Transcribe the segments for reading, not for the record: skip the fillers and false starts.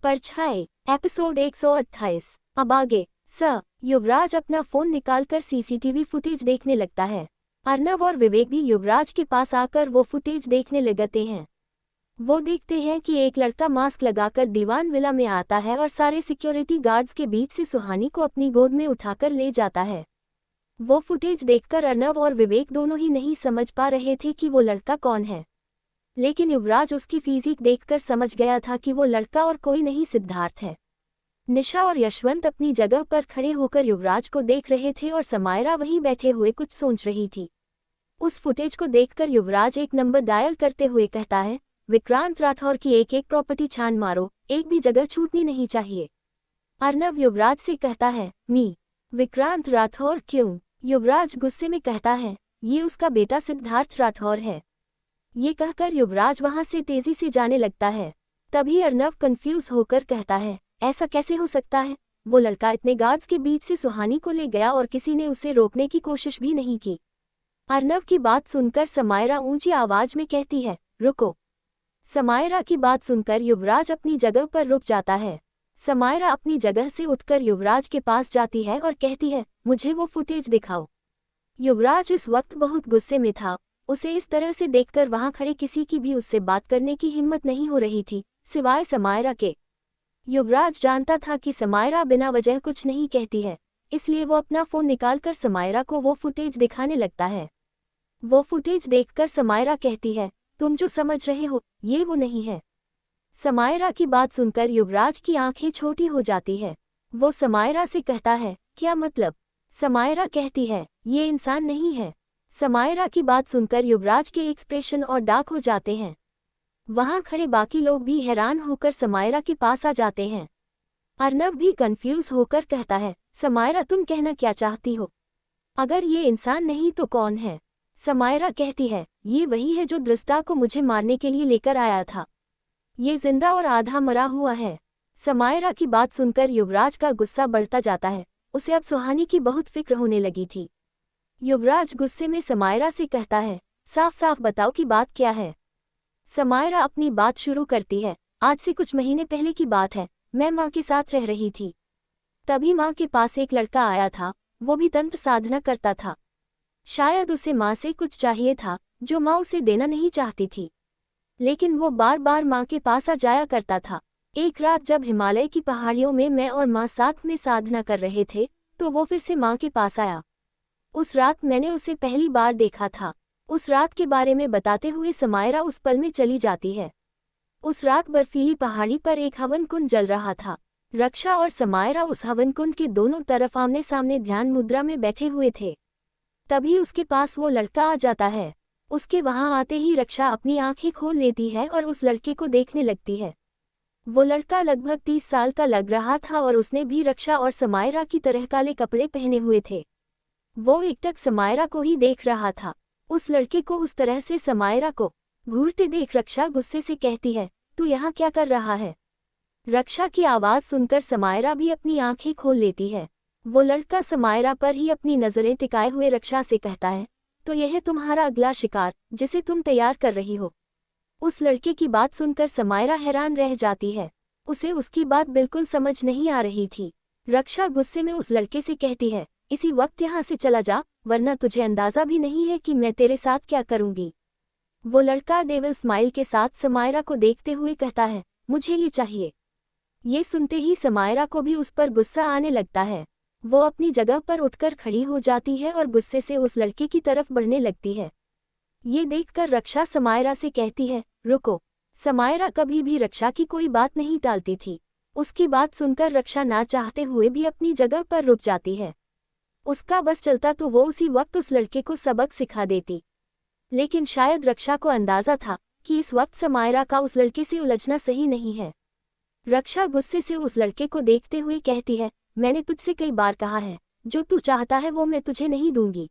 परछाई एपिसोड 128। अब आगे। युवराज अपना फोन निकालकर सीसीटीवी फुटेज देखने लगता है। अर्नव और विवेक भी युवराज के पास आकर वो फुटेज देखने लगते हैं। वो देखते हैं कि एक लड़का मास्क लगाकर दीवान विला में आता है और सारे सिक्योरिटी गार्ड्स के बीच से सुहानी को अपनी गोद में उठाकर ले जाता है। वो फुटेज देखकर अर्नव और विवेक दोनों ही नहीं समझ पा रहे थे कि वो लड़का कौन है, लेकिन युवराज उसकी फिजिक देखकर समझ गया था कि वो लड़का और कोई नहीं सिद्धार्थ है। निशा और यशवंत अपनी जगह पर खड़े होकर युवराज को देख रहे थे और समायरा वहीं बैठे हुए कुछ सोच रही थी। उस फुटेज को देखकर युवराज एक नंबर डायल करते हुए कहता है, विक्रांत राठौर की एक एक प्रॉपर्टी छान मारो, एक भी जगह छूटनी नहीं चाहिए। अर्नव युवराज से कहता है, मी विक्रांत राठौर क्यों? युवराज गुस्से में कहता है, ये उसका बेटा सिद्धार्थ राठौर है। ये कहकर युवराज वहां से तेजी से जाने लगता है। तभी अर्नव कंफ्यूज होकर कहता है, ऐसा कैसे हो सकता है? वो लड़का इतने गार्ड्स के बीच से सुहानी को ले गया और किसी ने उसे रोकने की कोशिश भी नहीं की। अर्नव की बात सुनकर समायरा ऊंची आवाज में कहती है, रुको। समायरा की बात सुनकर युवराज अपनी जगह पर रुक जाता है। समायरा अपनी जगह से उठकर युवराज के पास जाती है और कहती है, मुझे वो फुटेज दिखाओ। युवराज इस वक्त बहुत गुस्से में था। उसे इस तरह से देखकर वहां खड़े किसी की भी उससे बात करने की हिम्मत नहीं हो रही थी, सिवाय समायरा के। युवराज जानता था कि समायरा बिना वजह कुछ नहीं कहती है, इसलिए वो अपना फोन निकालकर समायरा को वो फुटेज दिखाने लगता है। वो फुटेज देखकर समायरा कहती है, तुम जो समझ रहे हो ये वो नहीं है। समायरा की बात सुनकर युवराज की आंखें छोटी हो जाती है। वो समायरा से कहता है, क्या मतलब? समायरा कहती है, ये इंसान नहीं है। समायरा की बात सुनकर युवराज के एक्सप्रेशन और डार्क हो जाते हैं। वहां खड़े बाकी लोग भी हैरान होकर समायरा के पास आ जाते हैं। अर्नव भी कंफ्यूज होकर कहता है, समायरा तुम कहना क्या चाहती हो? अगर ये इंसान नहीं तो कौन है? समायरा कहती है, ये वही है जो दृष्टा को मुझे मारने के लिए लेकर आया था। ये जिंदा और आधा मरा हुआ है। समायरा की बात सुनकर युवराज का गुस्सा बढ़ता जाता है। उसे अब सुहानी की बहुत फिक्र होने लगी थी। युवराज गुस्से में समायरा से कहता है, साफ साफ बताओ कि बात क्या है? समायरा अपनी बात शुरू करती है, आज से कुछ महीने पहले की बात है। मैं माँ के साथ रह रही थी। तभी माँ के पास एक लड़का आया था। वो भी तंत्र साधना करता था। शायद उसे माँ से कुछ चाहिए था जो माँ उसे देना नहीं चाहती थी, लेकिन वो बार बार माँ के पास आ जाया करता था। एक रात जब हिमालय की पहाड़ियों में मैं और माँ साथ में साधना कर रहे थे, तो वो फिर से माँ के पास आया। उस रात मैंने उसे पहली बार देखा था। उस रात के बारे में बताते हुए समायरा उस पल में चली जाती है। उस रात बर्फीली पहाड़ी पर एक हवन कुंड जल रहा था। रक्षा और समायरा उस हवन कुंड के दोनों तरफ आमने सामने ध्यान मुद्रा में बैठे हुए थे। तभी उसके पास वो लड़का आ जाता है। उसके वहां आते ही रक्षा अपनी आंखें खोल लेती है और उस लड़के को देखने लगती है। वो लड़का लगभग 30 साल का लग रहा था और उसने भी रक्षा और समायरा की तरह काले कपड़े पहने हुए थे। वो एकटक समायरा को ही देख रहा था। उस लड़के को उस तरह से समायरा को घूरते देख रक्षा गुस्से से कहती है, तू यहाँ क्या कर रहा है? रक्षा की आवाज सुनकर समायरा भी अपनी आंखें खोल लेती है। वो लड़का समायरा पर ही अपनी नजरें टिकाए हुए रक्षा से कहता है, तो यह है तुम्हारा अगला शिकार जिसे तुम तैयार कर रही हो? उस लड़के की बात सुनकर समायरा हैरान रह जाती है। उसे उसकी बात बिल्कुल समझ नहीं आ रही थी। रक्षा गुस्से में उस लड़के से कहती है, इसी वक्त यहाँ से चला जा, वरना तुझे अंदाजा भी नहीं है कि मैं तेरे साथ क्या करूंगी। वो लड़का डेविल स्माइल के साथ समायरा को देखते हुए कहता है, मुझे ये चाहिए। ये सुनते ही समायरा को भी उस पर गुस्सा आने लगता है। वो अपनी जगह पर उठकर खड़ी हो जाती है और गुस्से से उस लड़के की तरफ बढ़ने लगती है। ये देखकर रक्षा समायरा से कहती है, रुको। समायरा कभी भी रक्षा की कोई बात नहीं टालती थी। उसकी बात सुनकर रक्षा ना चाहते हुए भी अपनी जगह पर रुक जाती है। उसका बस चलता तो वो उसी वक्त उस लड़के को सबक सिखा देती, लेकिन शायद रक्षा को अंदाजा था कि इस वक्त समायरा का उस लड़के से उलझना सही नहीं है। रक्षा गुस्से से उस लड़के को देखते हुए कहती है, मैंने तुझसे कई बार कहा है, जो तू चाहता है वो मैं तुझे नहीं दूंगी,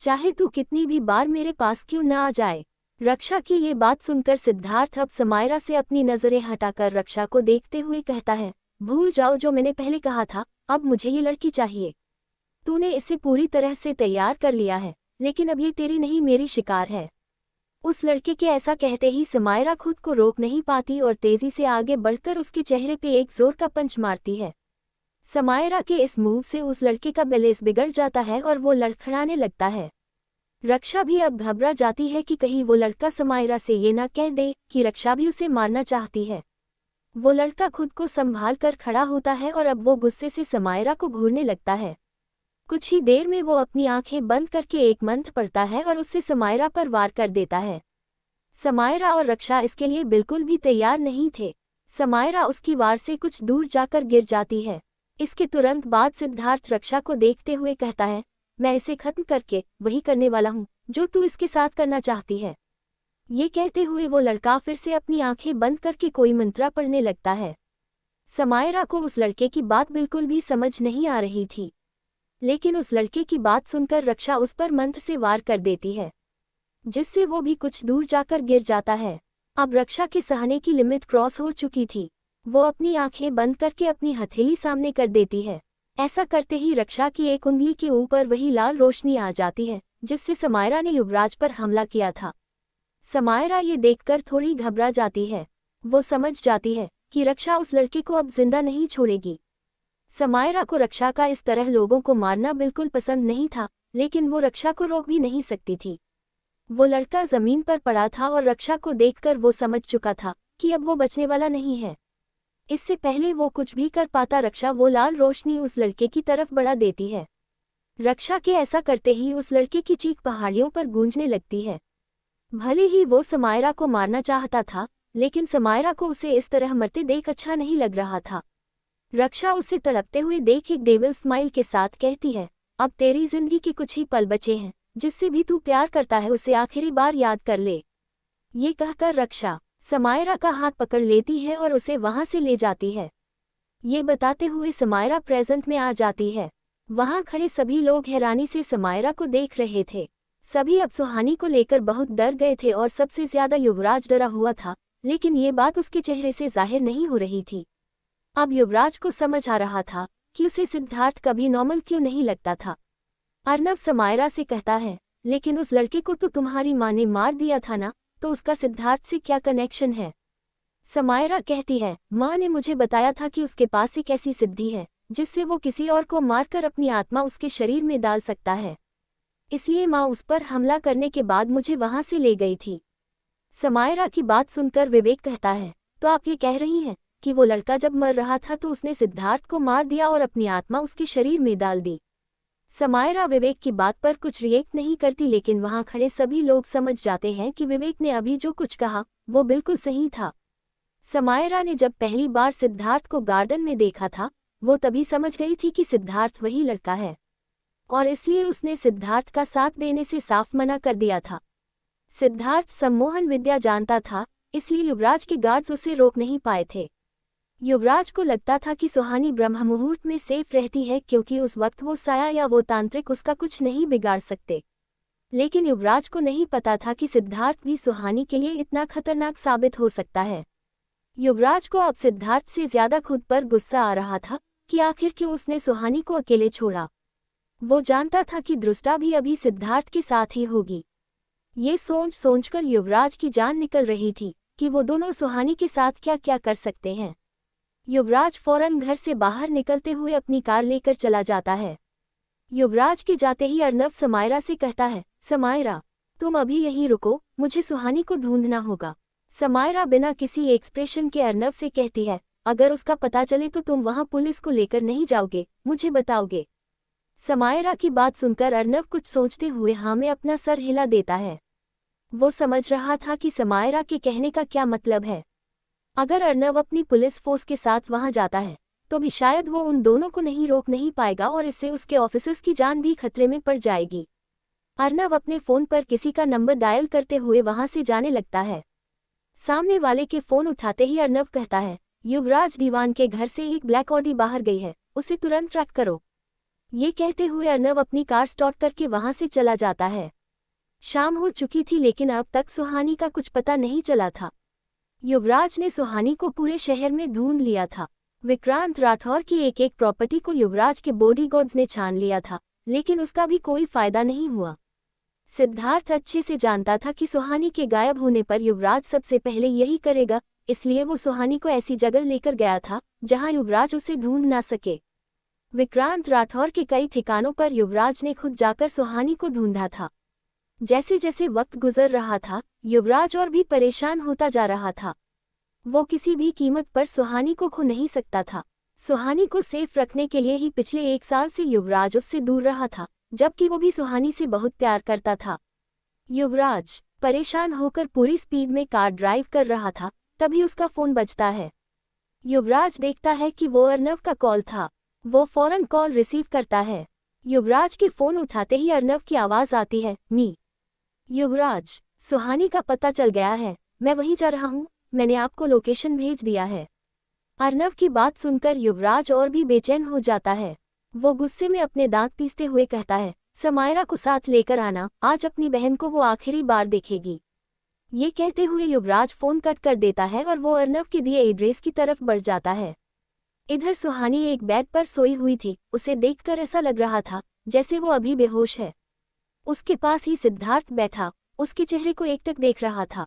चाहे तू कितनी भी बार मेरे पास क्यों न आ जाए। रक्षा की ये बात सुनकर सिद्धार्थ अब समायरा से अपनी नजरें हटाकर रक्षा को देखते हुए कहता है, भूल जाओ जो मैंने पहले कहा था, अब मुझे ये लड़की चाहिए। तूने इसे पूरी तरह से तैयार कर लिया है, लेकिन अब ये तेरी नहीं मेरी शिकार है। उस लड़के के ऐसा कहते ही समायरा खुद को रोक नहीं पाती और तेजी से आगे बढ़कर उसके चेहरे पे एक जोर का पंच मारती है। समायरा के इस मूव से उस लड़के का बैलेंस बिगड़ जाता है और वो लड़खड़ाने लगता है। रक्षा भी अब घबरा जाती है कि कहीं वो लड़का समायरा से ये ना कह दे कि रक्षा भी उसे मारना चाहती है। वो लड़का खुद को संभाल कर खड़ा होता है और अब वो गुस्से से समायरा को घूरने लगता है। कुछ ही देर में वो अपनी आंखें बंद करके एक मंत्र पढ़ता है और उससे समायरा पर वार कर देता है। समायरा और रक्षा इसके लिए बिल्कुल भी तैयार नहीं थे। समायरा उसकी वार से कुछ दूर जाकर गिर जाती है। इसके तुरंत बाद सिद्धार्थ रक्षा को देखते हुए कहता है, मैं इसे खत्म करके वही करने वाला हूँ जो तू इसके साथ करना चाहती है। ये कहते हुए वो लड़का फिर से अपनी आंखें बंद करके कोई मंत्र पढ़ने लगता है। समायरा को उस लड़के की बात बिल्कुल भी समझ नहीं आ रही थी, लेकिन उस लड़के की बात सुनकर रक्षा उस पर मंत्र से वार कर देती है, जिससे वो भी कुछ दूर जाकर गिर जाता है। अब रक्षा के सहने की लिमिट क्रॉस हो चुकी थी। वो अपनी आंखें बंद करके अपनी हथेली सामने कर देती है। ऐसा करते ही रक्षा की एक उंगली के ऊपर वही लाल रोशनी आ जाती है जिससे समायरा ने युवराज पर हमला किया था। समायरा ये देखकर थोड़ी घबरा जाती है। वो समझ जाती है कि रक्षा उस लड़के को अब जिंदा नहीं छोड़ेगी। समायरा को रक्षा का इस तरह लोगों को मारना बिल्कुल पसंद नहीं था, लेकिन वो रक्षा को रोक भी नहीं सकती थी। वो लड़का जमीन पर पड़ा था और रक्षा को देखकर वो समझ चुका था कि अब वो बचने वाला नहीं है। इससे पहले वो कुछ भी कर पाता, रक्षा वो लाल रोशनी उस लड़के की तरफ बढ़ा देती है। रक्षा के ऐसा करते ही उस लड़के की चीख पहाड़ियों पर गूंजने लगती है। भले ही वो समायरा को मारना चाहता था, लेकिन समायरा को उसे इस तरह मरते देख अच्छा नहीं लग रहा था। रक्षा उसे तड़पते हुए देख एक डेविल स्माइल के साथ कहती है, अब तेरी जिंदगी के कुछ ही पल बचे हैं, जिससे भी तू प्यार करता है उसे आखिरी बार याद कर ले। ये कहकर रक्षा समायरा का हाथ पकड़ लेती है और उसे वहां से ले जाती है। ये बताते हुए समायरा प्रेजेंट में आ जाती है। वहां खड़े सभी लोग हैरानी से समायरा को देख रहे थे। सभी अब सुहानी को लेकर बहुत डर गए थे और सबसे ज्यादा युवराज डरा हुआ था, लेकिन ये बात उसके चेहरे से जाहिर नहीं हो रही थी। अब युवराज को समझ आ रहा था कि उसे सिद्धार्थ कभी नॉर्मल क्यों नहीं लगता था। अर्नव समायरा से कहता है, लेकिन उस लड़के को तो तुम्हारी माँ ने मार दिया था ना, तो उसका सिद्धार्थ से क्या कनेक्शन है? समायरा कहती है, माँ ने मुझे बताया था कि उसके पास एक ऐसी सिद्धि है जिससे वो किसी और को मारकर अपनी आत्मा उसके शरीर में डाल सकता है, इसलिए माँ उस पर हमला करने के बाद मुझे वहां से ले गई थी। समायरा की बात सुनकर विवेक कहता है, तो आप ये कह रही हैं कि वो लड़का जब मर रहा था तो उसने सिद्धार्थ को मार दिया और अपनी आत्मा उसके शरीर में डाल दी। समायरा विवेक की बात पर कुछ रिएक्ट नहीं करती, लेकिन वहां खड़े सभी लोग समझ जाते हैं कि विवेक ने अभी जो कुछ कहा वो बिल्कुल सही था। समायरा ने जब पहली बार सिद्धार्थ को गार्डन में देखा था, वो तभी समझ गई थी कि सिद्धार्थ वही लड़का है, और इसलिए उसने सिद्धार्थ का साथ देने से साफ मना कर दिया था। सिद्धार्थ सम्मोहन विद्या जानता था, इसलिए युवराज के गार्ड्स उसे रोक नहीं पाए थे। युवराज को लगता था कि सुहानी ब्रह्म मुहूर्त में सेफ रहती है, क्योंकि उस वक्त वो साया या वो तांत्रिक उसका कुछ नहीं बिगाड़ सकते। लेकिन युवराज को नहीं पता था कि सिद्धार्थ भी सुहानी के लिए इतना खतरनाक साबित हो सकता है। युवराज को अब सिद्धार्थ से ज्यादा खुद पर गुस्सा आ रहा था कि आखिर क्यों उसने सुहानी को अकेले छोड़ा। वो जानता था कि दृष्टा भी अभी सिद्धार्थ के साथ ही होगी। ये सोचकर युवराज की जान निकल रही थी कि वो दोनों सुहानी के साथ क्या क्या कर सकते हैं। युवराज फौरन घर से बाहर निकलते हुए अपनी कार लेकर चला जाता है। युवराज के जाते ही अर्नव समायरा से कहता है, समायरा तुम अभी यहीं रुको, मुझे सुहानी को ढूंढना होगा। समायरा बिना किसी एक्सप्रेशन के अर्नव से कहती है, अगर उसका पता चले तो तुम वहां पुलिस को लेकर नहीं जाओगे, मुझे बताओगे? समायरा की बात सुनकर अर्नव कुछ सोचते हुए हाँ में अपना सर हिला देता है। वो समझ रहा था कि समायरा के कहने का क्या मतलब है। अगर अर्नव अपनी पुलिस फोर्स के साथ वहां जाता है तो भी शायद वो उन दोनों को रोक नहीं पाएगा और इससे उसके ऑफिसर्स की जान भी खतरे में पड़ जाएगी। अर्नव अपने फोन पर किसी का नंबर डायल करते हुए वहां से जाने लगता है। सामने वाले के फोन उठाते ही अर्नव कहता है, युवराज दीवान के घर से एक ब्लैक ऑडी बाहर गई है, उसे तुरंत ट्रैक करो। ये कहते हुए अर्नव अपनी कार स्टार्ट करके वहां से चला जाता है। शाम हो चुकी थी, लेकिन अब तक सुहानी का कुछ पता नहीं चला था। युवराज ने सुहानी को पूरे शहर में ढूंढ लिया था। विक्रांत राठौर की एक एक प्रॉपर्टी को युवराज के बॉडीगार्ड्स ने छान लिया था, लेकिन उसका भी कोई फायदा नहीं हुआ। सिद्धार्थ अच्छे से जानता था कि सुहानी के गायब होने पर युवराज सबसे पहले यही करेगा, इसलिए वो सुहानी को ऐसी जगह लेकर गया था जहां युवराज उसे ढूंढ ना सके। विक्रांत राठौर के कई ठिकानों पर युवराज ने खुद जाकर सुहानी को ढूंढा था। जैसे जैसे वक्त गुजर रहा था, युवराज और भी परेशान होता जा रहा था। वो किसी भी कीमत पर सुहानी को खो नहीं सकता था। सुहानी को सेफ रखने के लिए ही पिछले 1 साल से युवराज उससे दूर रहा था, जबकि वो भी सुहानी से बहुत प्यार करता था। युवराज परेशान होकर पूरी स्पीड में कार ड्राइव कर रहा था, तभी उसका फोन बजता है। युवराज देखता है कि वो अर्नव का कॉल था। वो फौरन कॉल रिसीव करता है। युवराज के फोन उठाते ही अर्नव की आवाज आती है, मी। युवराज, सुहानी का पता चल गया है, मैं वहीं जा रहा हूँ, मैंने आपको लोकेशन भेज दिया है। अर्नव की बात सुनकर युवराज और भी बेचैन हो जाता है। वो गुस्से में अपने दांत पीसते हुए कहता है, समायरा को साथ लेकर आना, आज अपनी बहन को वो आखिरी बार देखेगी। ये कहते हुए युवराज फोन कट कर देता है और वो अर्नव के दिए एड्रेस की तरफ बढ़ जाता है। इधर सुहानी एक बेड पर सोई हुई थी। उसे देखकर ऐसा लग रहा था जैसे वो अभी बेहोश है। उसके पास ही सिद्धार्थ बैठा उसके चेहरे को एकटक देख रहा था।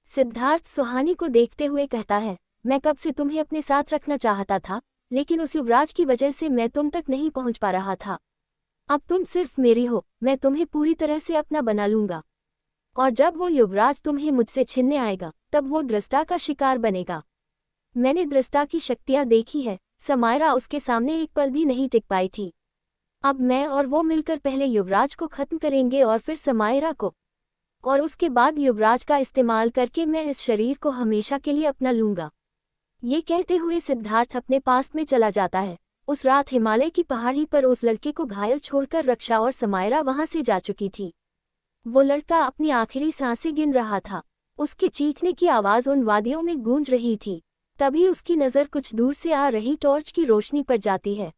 सिद्धार्थ सुहानी को देखते हुए कहता है, मैं कब से तुम्हें अपने साथ रखना चाहता था, लेकिन उस युवराज की वजह से मैं तुम तक नहीं पहुंच पा रहा था। अब तुम सिर्फ मेरी हो, मैं तुम्हें पूरी तरह से अपना बना लूंगा। और जब वो युवराज तुम्हें मुझसे छीनने आएगा, तब वो दृष्टा का शिकार बनेगा। मैंने दृष्टा की शक्तियां देखी है, समायरा उसके सामने एक पल भी नहीं टिक पाई थी। अब मैं और वो मिलकर पहले युवराज को खत्म करेंगे और फिर समायरा को, और उसके बाद युवराज का इस्तेमाल करके मैं इस शरीर को हमेशा के लिए अपना लूंगा। ये कहते हुए सिद्धार्थ अपने पास में चला जाता है। उस रात हिमालय की पहाड़ी पर उस लड़के को घायल छोड़कर रक्षा और समायरा वहां से जा चुकी थी। वो लड़का अपनी आखिरी सांसें गिन रहा था। उसके चीखने की आवाज उन वादियों में गूंज रही थी। तभी उसकी नज़र कुछ दूर से आ रही टॉर्च की रोशनी पर जाती है।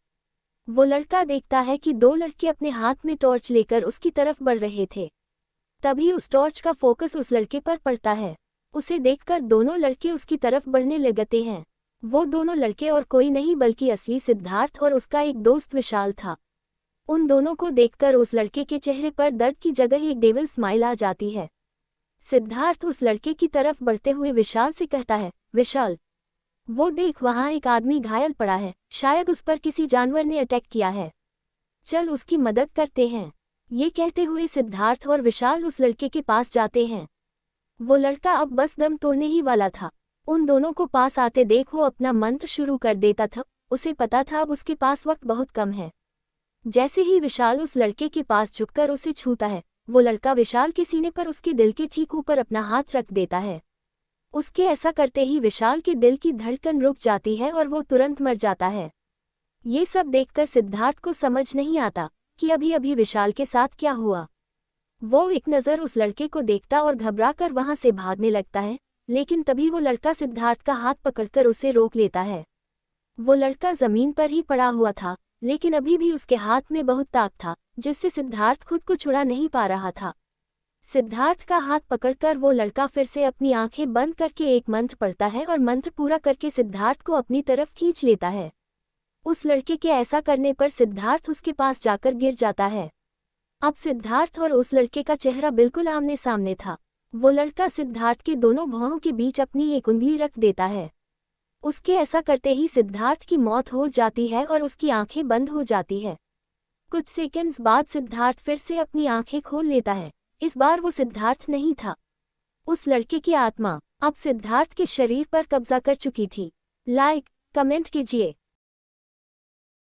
वो लड़का देखता है कि 2 लड़के अपने हाथ में टॉर्च लेकर उसकी तरफ बढ़ रहे थे। तभी उस टॉर्च का फोकस उस लड़के पर पड़ता है। उसे देखकर दोनों लड़के उसकी तरफ बढ़ने लगते हैं। वो दोनों लड़के और कोई नहीं बल्कि असली सिद्धार्थ और उसका एक दोस्त विशाल था। उन दोनों को देखकर उस लड़के के चेहरे पर दर्द की जगह एक डेविल स्माइल आ जाती है। सिद्धार्थ उस लड़के की तरफ बढ़ते हुए विशाल से कहता है, विशाल, वो देख वहां एक आदमी घायल पड़ा है, शायद उस पर किसी जानवर ने अटैक किया है, चल उसकी मदद करते हैं। ये कहते हुए सिद्धार्थ और विशाल उस लड़के के पास जाते हैं। वो लड़का अब बस दम तोड़ने ही वाला था। उन दोनों को पास आते देख वो अपना मंत्र शुरू कर देता था। उसे पता था अब उसके पास वक्त बहुत कम है। जैसे ही विशाल उस लड़के के पास झुककर उसे छूता है, वो लड़का विशाल के सीने पर उसके दिल के ठीक ऊपर अपना हाथ रख देता है। उसके ऐसा करते ही विशाल के दिल की धड़कन रुक जाती है और वो तुरंत मर जाता है। ये सब देखकर सिद्धार्थ को समझ नहीं आता कि अभी अभी विशाल के साथ क्या हुआ। वो एक नज़र उस लड़के को देखता और घबराकर वहां से भागने लगता है, लेकिन तभी वो लड़का सिद्धार्थ का हाथ पकड़कर उसे रोक लेता है। वो लड़का जमीन पर ही पड़ा हुआ था, लेकिन अभी भी उसके हाथ में बहुत ताकत था, जिससे सिद्धार्थ खुद को छुड़ा नहीं पा रहा था। सिद्धार्थ का हाथ पकड़कर वो लड़का फिर से अपनी आंखें बंद करके एक मंत्र पढ़ता है और मंत्र पूरा करके सिद्धार्थ को अपनी तरफ खींच लेता है। उस लड़के के ऐसा करने पर सिद्धार्थ उसके पास जाकर गिर जाता है। अब सिद्धार्थ और उस लड़के का चेहरा बिल्कुल आमने सामने था। वो लड़का सिद्धार्थ के दोनों भौहों के बीच अपनी एक उंगली रख देता है। उसके ऐसा करते ही सिद्धार्थ की मौत हो जाती है और उसकी आंखें बंद हो जाती है। कुछ सेकंड्स बाद सिद्धार्थ फिर से अपनी आंखें खोल लेता है। इस बार वो सिद्धार्थ नहीं था, उस लड़के की आत्मा अब सिद्धार्थ के शरीर पर कब्जा कर चुकी थी। लाइक, कमेंट कीजिए।